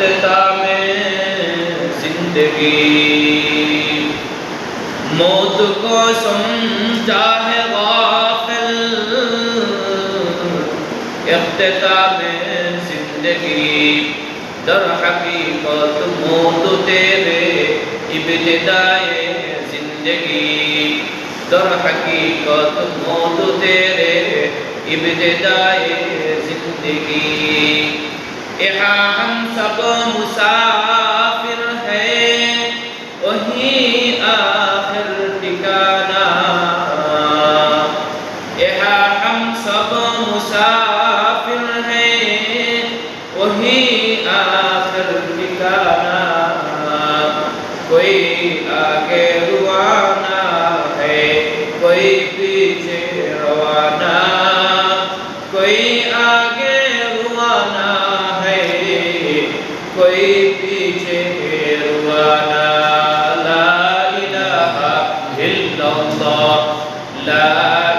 इख्तिताम जिंदगी मौत को समझा है गाफिल इख्तिताम जिंदगी दर हकीकत मौत तेरे इब्तिदाए जिंदगी दर हकीकत मौत तेरे इब्तिदाए जिंदगी यहाँ हम सब मुसाफिर हैं वहीं आखिर ठिकाना यहाँ हम सब मुसाफिर हैं वहीं आखिर ठिकाना कोई आगे रुआना है कोई पीछे रवाना कोई आगे रुआना है कोई पीछे रुआना ला इलाहा इल्लल्लाह ला